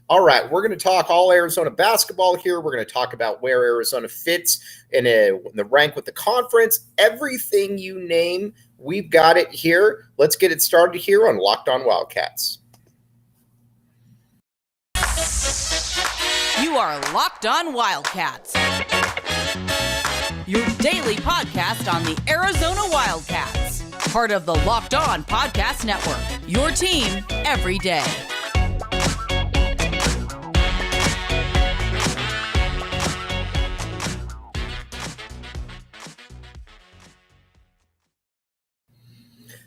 All right, we're going to talk all Arizona basketball here. We're going to talk about where Arizona fits in the rank with the conference. Everything you name, we've got it here. Let's get it started here on Locked On Wildcats. You are Locked On Wildcats, your daily podcast on the Arizona Wildcats, part of the Locked On Podcast Network, your team every day.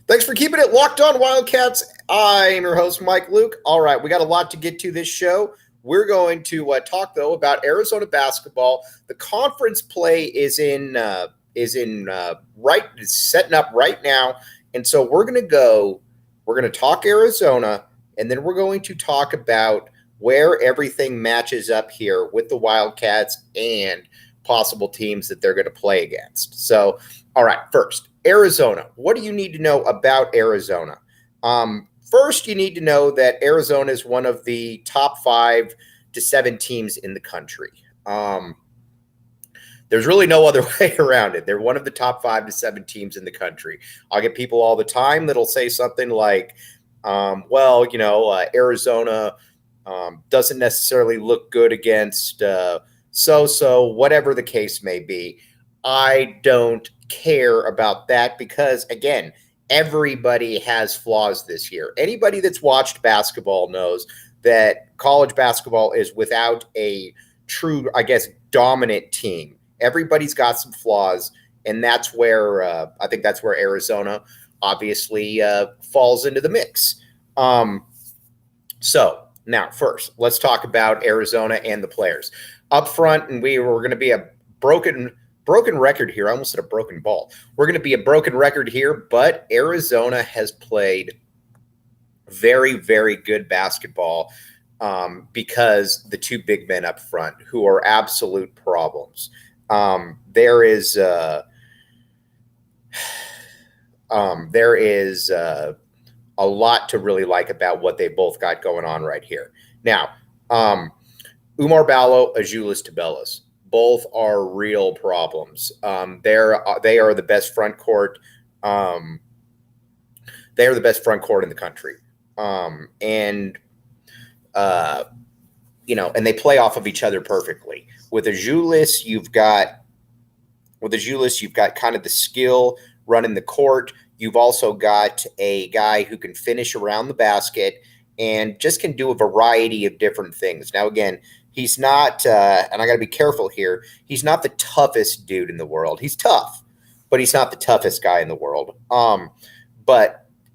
Thanks for keeping it Locked On Wildcats. I'm your host, Mike Luke. All right, we got a lot to get to this show. We're going to talk, though, about Arizona basketball. The conference play is setting up right now. And so we're going to talk Arizona, and then we're going to talk about where everything matches up here with the Wildcats and possible teams that they're going to play against. So, all right, first, Arizona. What do you need to know about Arizona? First, you need to know that Arizona is one of the top 5 to 7 teams in the country. There's really no other way around it. They're one of the top 5 to 7 teams in the country. I'll get people all the time that'll say something like, Arizona doesn't necessarily look good against whatever the case may be. I don't care about that because, again, everybody has flaws this year. Anybody that's watched basketball knows that college basketball is without a true, dominant team. Everybody's got some flaws, and that's where I think that's where Arizona obviously falls into the mix. So now, first, let's talk about Arizona and the players up front, and we're going to be a broken record here. I almost said a broken ball. We're going to be a broken record here, but Arizona has played very, very good basketball because the 2 big men up front who are absolute problems. There is a lot to really like about what they both got going on right here. Now, Oumar, Ballo, Azuolas, Tubelis. Both are real problems. They are the best front court. They are the best front court in the country, and they play off of each other perfectly. With Azuolas, you've got kind of the skill running the court. You've also got a guy who can finish around the basket and just can do a variety of different things. Now, again, he's not, and I got to be careful here, he's not the toughest dude in the world. He's tough, but he's not the toughest guy in the world.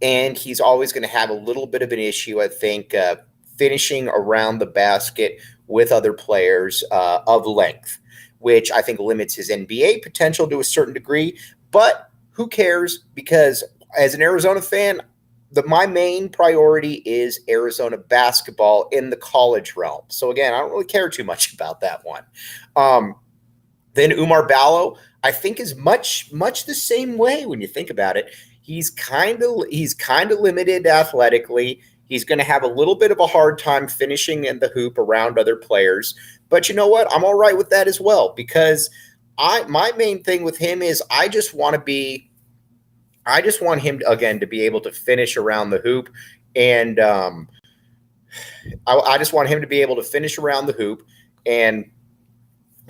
And he's always going to have a little bit of an issue, I think, finishing around the basket with other players of length, which I think limits his NBA potential to a certain degree. But who cares? Because as an Arizona fan, my main priority is Arizona basketball in the college realm. So, again, I don't really care too much about that one. Then Oumar Ballo, I think, is much the same way when you think about it. He's kind of limited athletically. He's going to have a little bit of a hard time finishing in the hoop around other players. But you know what? I'm all right with that as well because my main thing with him is I just want him, again, to be able to finish around the hoop. And I just want him to be able to finish around the hoop and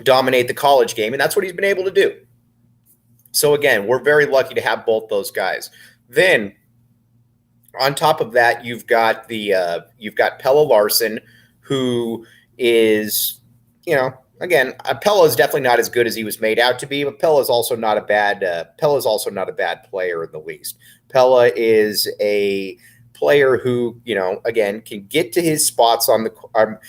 dominate the college game. And that's what he's been able to do. So, again, we're very lucky to have both those guys. Then, on top of that, you've got Pelle Larsson, who is, again, Pelle is definitely not as good as he was made out to be, but Pelle is also not a bad player in the least. Pelle is a player who, again, can get to his spots on the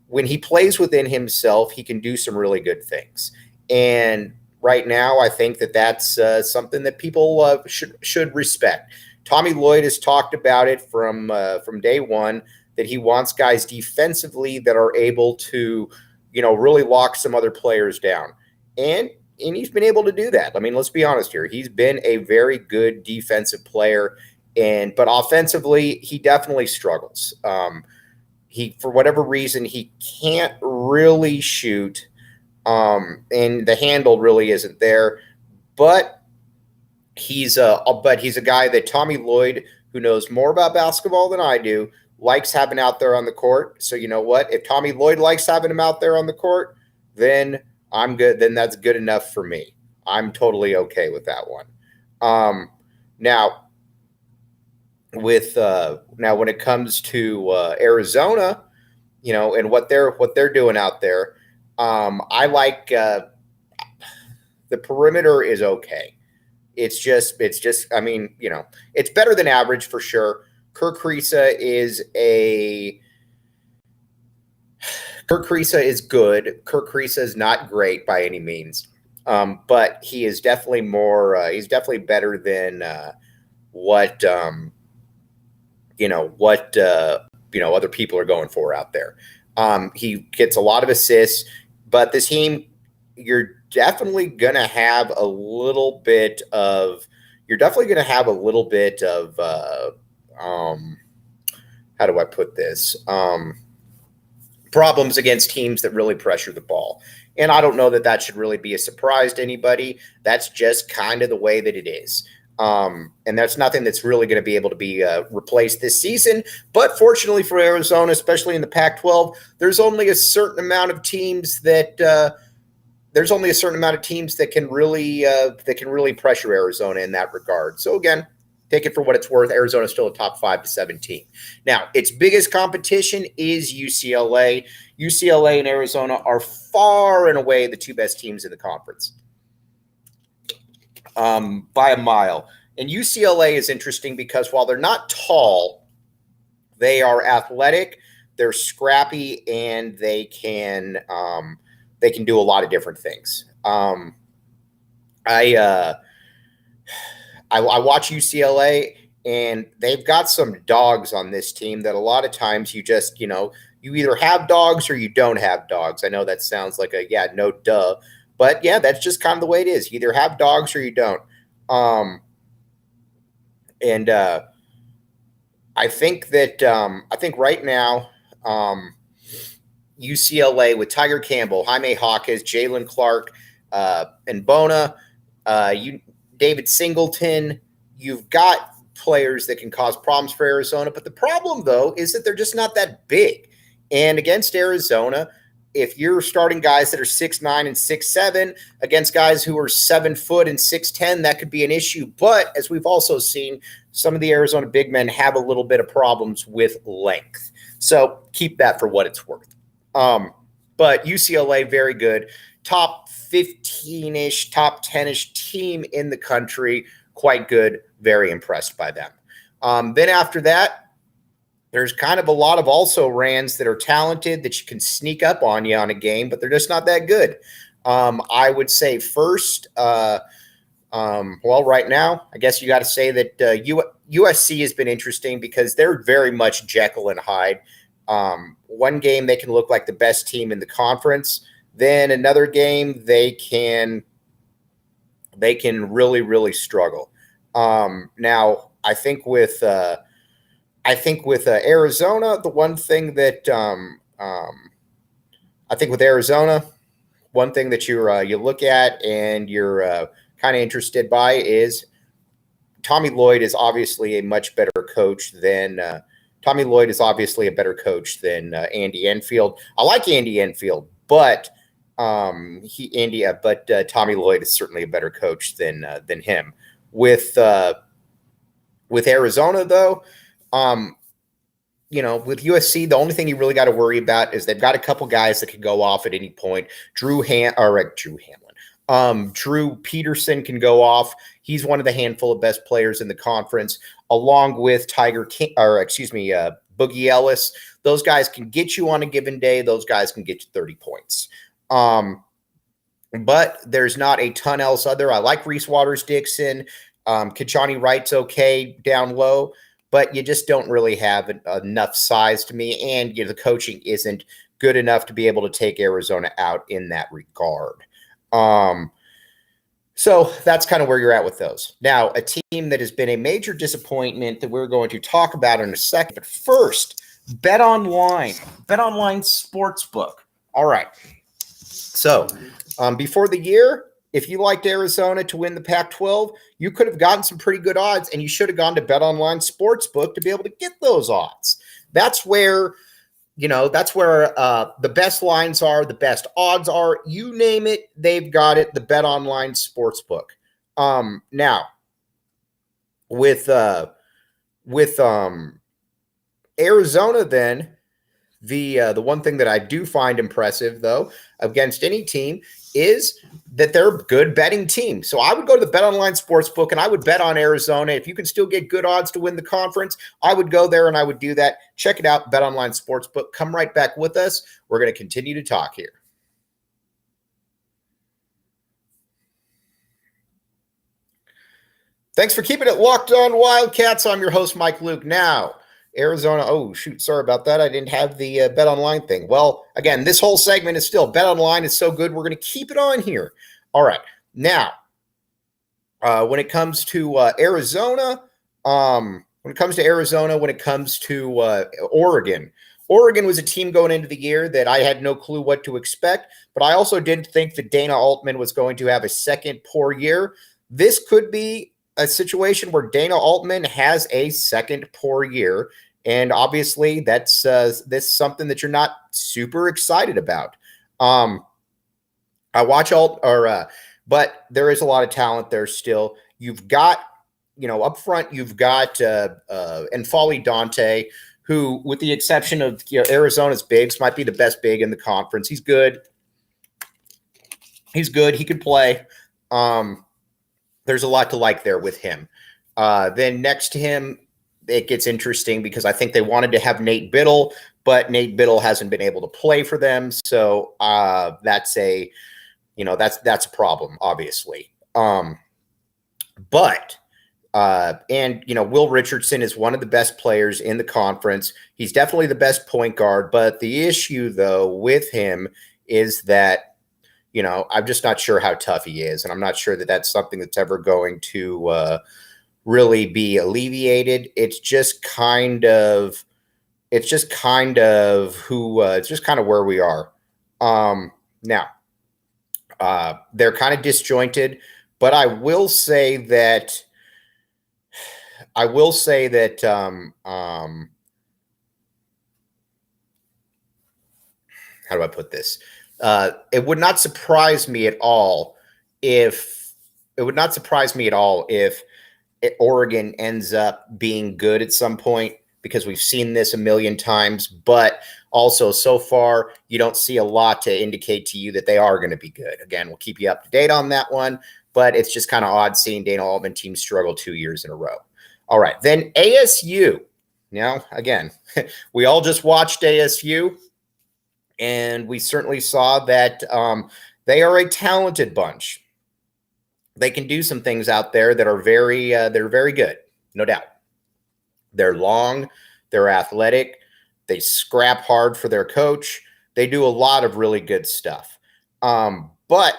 when he plays within himself, he can do some really good things. And right now, I think that's something that people should respect. Tommy Lloyd has talked about it from day one that he wants guys defensively that are able to, really lock some other players down. And he's been able to do that. I mean, let's be honest here. He's been a very good defensive player, but offensively, he definitely struggles. for whatever reason, he can't really shoot, and the handle really isn't there. But he's a guy that Tommy Lloyd, who knows more about basketball than I do, likes having out there on the court. So you know what? If Tommy Lloyd likes having him out there on the court, then I'm good. Then that's good enough for me. I'm totally okay with that one. Now when it comes to Arizona, and what they're doing out there, I like the perimeter is okay. It's just, I mean, it's better than average for sure. Kirk Kriisa is good. Kirk Kriisa is not great by any means. But he is definitely he's definitely better than what other people are going for out there. He gets a lot of assists, but this team, you're definitely going to have a little bit of how do I put this? Problems against teams that really pressure the ball. And I don't know that should really be a surprise to anybody. That's just kind of the way that it is. And that's nothing that's really going to be able to be replaced this season. But fortunately for Arizona, especially in the Pac-12, there's only a certain amount of teams that can really pressure Arizona in that regard. So again, take it for what it's worth. Arizona's still a top 5 to 7 team. Now, its biggest competition is UCLA. UCLA and Arizona are far and away the two best teams in the conference, by a mile. And UCLA is interesting because while they're not tall, they are athletic, they're scrappy, and they can do a lot of different things. I watch UCLA, and they've got some dogs on this team that a lot of times you just, you either have dogs or you don't have dogs. I know that sounds like no duh, but yeah, that's just kind of the way it is. You either have dogs or you don't. I think right now, UCLA with Tiger Campbell, Jaime Hawkins, Jalen Clark, and Bona, David Singleton, you've got players that can cause problems for Arizona. But the problem, though, is that they're just not that big. And against Arizona, if you're starting guys that are 6'9" and 6'7" against guys who are 7 foot and 6'10", that could be an issue. But as we've also seen, some of the Arizona big men have a little bit of problems with length. So keep that for what it's worth. But UCLA, very good. Top 15-ish, top 10-ish team in the country. Quite good. Very impressed by them. Then after that, there's kind of a lot of also-rans that are talented that you can sneak up on you on a game, but they're just not that good. I would say first, right now, I guess you got to say that USC has been interesting because they're very much Jekyll and Hyde. One game they can look like the best team in the conference. Then another game they can really, really struggle. Now I think with Arizona, the one thing that you look at and you're kind of interested by is Tommy Lloyd is obviously a much better coach than Andy Enfield. I like Andy Enfield, but Tommy Lloyd is certainly a better coach than him. With Arizona, though, with USC, the only thing you really got to worry about is they've got a couple guys that can go off at any point. Drew Peterson can go off. He's one of the handful of best players in the conference, along with Boogie Ellis. Those guys can get you on a given day. Those guys can get you 30 points. But there's not a ton else other. I like Reese Waters-Dixon. Kachani Wright's okay down low, but you just don't really have enough size to me, and the coaching isn't good enough to be able to take Arizona out in that regard. So that's kind of where you're at with those. Now, a team that has been a major disappointment that we're going to talk about in a second. But first, BetOnline Sportsbook. All right. So before the year, if you liked Arizona to win the Pac-12, you could have gotten some pretty good odds, and you should have gone to BetOnline Sportsbook to be able to get those odds. That's where the best lines are, the best odds are. You name it, they've got it. The BetOnline Sportsbook. Now, with Arizona, then the one thing that I do find impressive, though, against any team is that they're a good betting team. So I would go to the BetOnline Sportsbook and I would bet on Arizona. If you can still get good odds to win the conference, I would go there and I would do that. Check it out, BetOnline Sportsbook. Come right back with us. We're going to continue to talk here. Thanks for keeping it locked on Wildcats. I'm your host, Mike Luke. Now, Arizona. Oh, shoot. Sorry about that. I didn't have the BetOnline thing. Well, again, this whole segment is still BetOnline is so good. We're going to keep it on here. All right. Now, when it comes to Arizona, when it comes to Oregon was a team going into the year that I had no clue what to expect, but I also didn't think that Dana Altman was going to have a second poor year. This could be a situation where Dana Altman has a second poor year. And obviously that's something that you're not super excited about. I watch but there is a lot of talent there still. You've got, up front, you've got N'Faly Dante, who, with the exception of Arizona's bigs, might be the best big in the conference. He's good. He can play. There's a lot to like there with him. Then next to him, it gets interesting because I think they wanted to have Nate Biddle, but Nate Biddle hasn't been able to play for them. So that's a problem, obviously. Will Richardson is one of the best players in the conference. He's definitely the best point guard. But the issue, though, with him is that, I'm just not sure how tough he is. And I'm not sure that that's something that's ever going to really be alleviated. It's just kind of where we are. Now, they're kind of disjointed, but I will say that how do I put this? It would not surprise me at all if Oregon ends up being good at some point, because we've seen this a million times, but also so far you don't see a lot to indicate to you that they are going to be good. Again, we'll keep you up to date on that one, but it's just kind of odd seeing Dana Altman teams struggle 2 years in a row. All right, then ASU. Now, again, we all just watched ASU, and we certainly saw that they are a talented bunch. They can do some things out there that are they're very good, no doubt. They're long, they're athletic, they scrap hard for their coach. They do a lot of really good stuff. But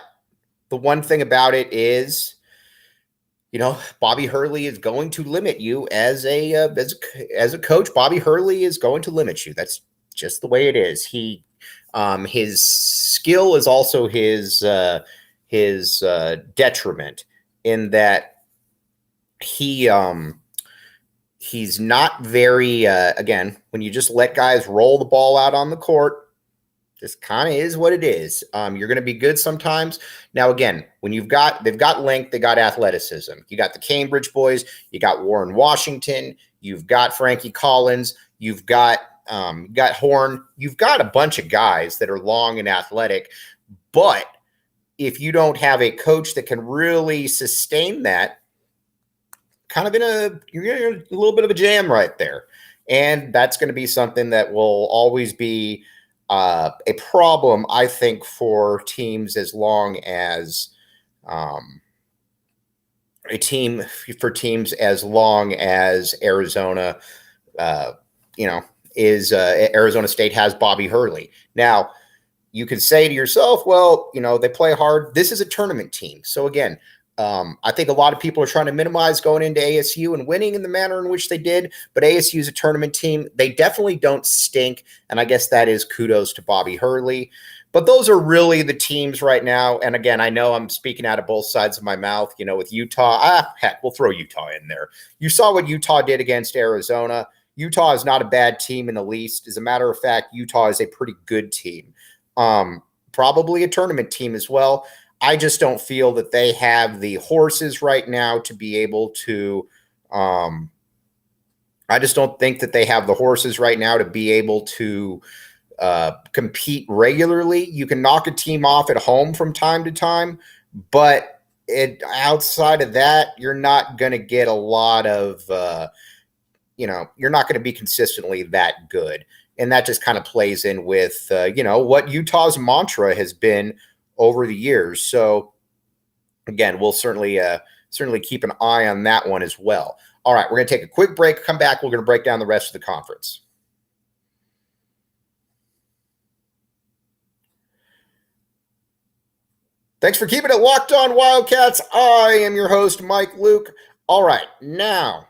the one thing about it is, Bobby Hurley is going to limit you as a coach. Bobby Hurley is going to limit you. That's just the way it is. His skill is also his detriment, in that he's not very again, when you just let guys roll the ball out on the court, this kind of is what it is. You're going to be good sometimes. Now, again, when they've got length, they got athleticism. You got the Cambridge boys, you got Warren Washington, you've got Frankie Collins, you've got Horn, you've got a bunch of guys that are long and athletic. But if you don't have a coach that can really sustain that, you're in a little bit of a jam right there. And that's going to be something that will always as long as Arizona, Arizona State has Bobby Hurley. Now, you could say to yourself, well, they play hard. This is a tournament team. So again, I think a lot of people are trying to minimize going into ASU and winning in the manner in which they did, but ASU is a tournament team. They definitely don't stink, and I guess that is kudos to Bobby Hurley. But those are really the teams right now. And again, I know I'm speaking out of both sides of my mouth, with Utah. Heck, we'll throw Utah in there. You saw what Utah did against Arizona. Utah is not a bad team in the least. As a matter of fact, Utah is a pretty good team. Probably a tournament team as well. I just don't feel that they have the horses right now to be able to I just don't think that they have the horses right now to be able to compete regularly. You can knock a team off at home from time to time, but outside of that, you're not going to get a lot of, you're not going to be consistently that good. And that just kind of plays in with, what Utah's mantra has been over the years. So again, we'll certainly keep an eye on that one as well. All right, we're going to take a quick break. Come back. We're going to break down the rest of the conference. Thanks for keeping it locked on, Wildcats. I am your host, Mike Luke. All right, now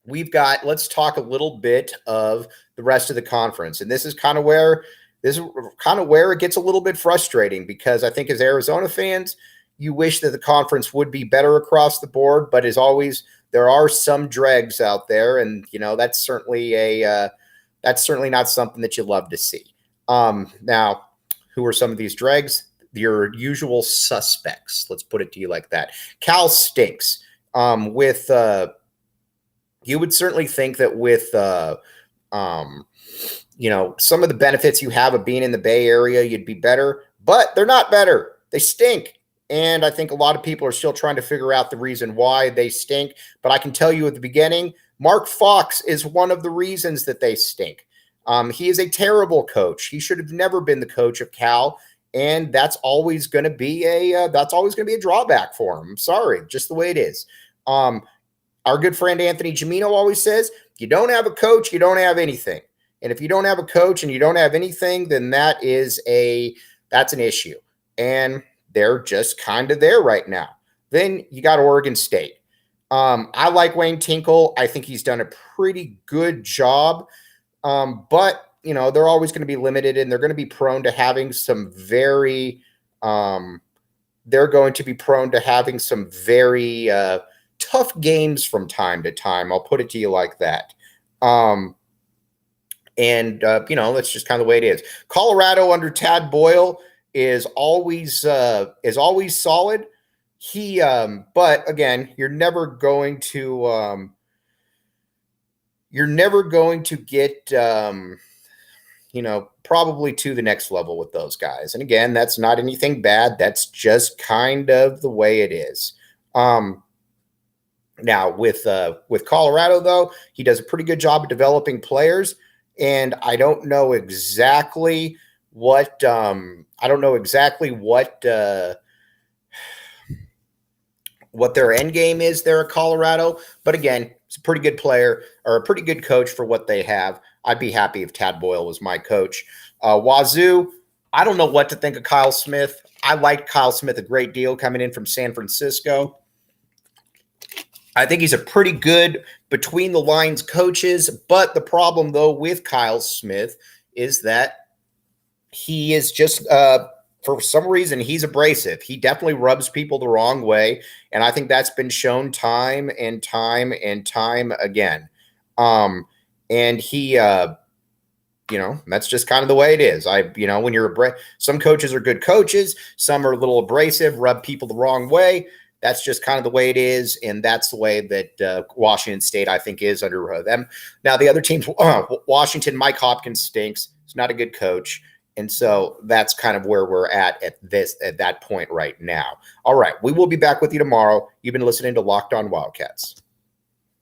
let's talk a little bit of the rest of the conference. And this is kind of where it gets a little bit frustrating, because I think as Arizona fans, you wish that the conference would be better across the board, but as always, there are some dregs out there, and that's certainly not something that you love to see. Now, who are some of these dregs? Your usual suspects. Let's put it to you like that. Cal stinks. You would certainly think that with some of the benefits you have of being in the Bay Area, you'd be better, but they're not better. They stink. And I think a lot of people are still trying to figure out the reason why they stink. But I can tell you at the beginning, Mark Fox is one of the reasons that they stink. He is a terrible coach. He should have never been the coach of Cal. And that's always going to be a drawback for him. I'm sorry, just the way it is. Our good friend Anthony Gimino always says, you don't have a coach, you don't have anything. And if you don't have a coach and you don't have anything, then that's an issue. And they're just kind of there right now. Then you got Oregon State. I like Wayne Tinkle. I think he's done a pretty good job. But they're always going to be limited, and they're going to be prone to having some very tough games from time to time. I'll put it to you like that. That's just kind of the way it is. Colorado under Tad Boyle is always solid. But again, you're never going to get probably to the next level with those guys. And again, that's not anything bad. That's just kind of the way it is. Now with Colorado though, he does a pretty good job of developing players, and I don't know exactly what their end game is there at Colorado, but again, it's a pretty good player or a pretty good coach for what they have. I'd be happy if Tad Boyle was my coach. Wazoo, I don't know what to think of Kyle Smith. I liked Kyle Smith a great deal coming in from San Francisco. I think he's a pretty good between the lines coaches, but the problem though with Kyle Smith is that he is just for some reason he's abrasive. He definitely rubs people the wrong way, and I think that's been shown time and time and time again. And he that's just kind of the way it is. When you're some coaches are good coaches, some are a little abrasive, rub people the wrong way. That's just kind of the way it is, and that's the way that Washington State, I think, is under them. Now, the other teams, Washington, Mike Hopkins stinks. He's not a good coach, and so that's kind of where we're at that point right now. All right, we will be back with you tomorrow. You've been listening to Locked On Wildcats.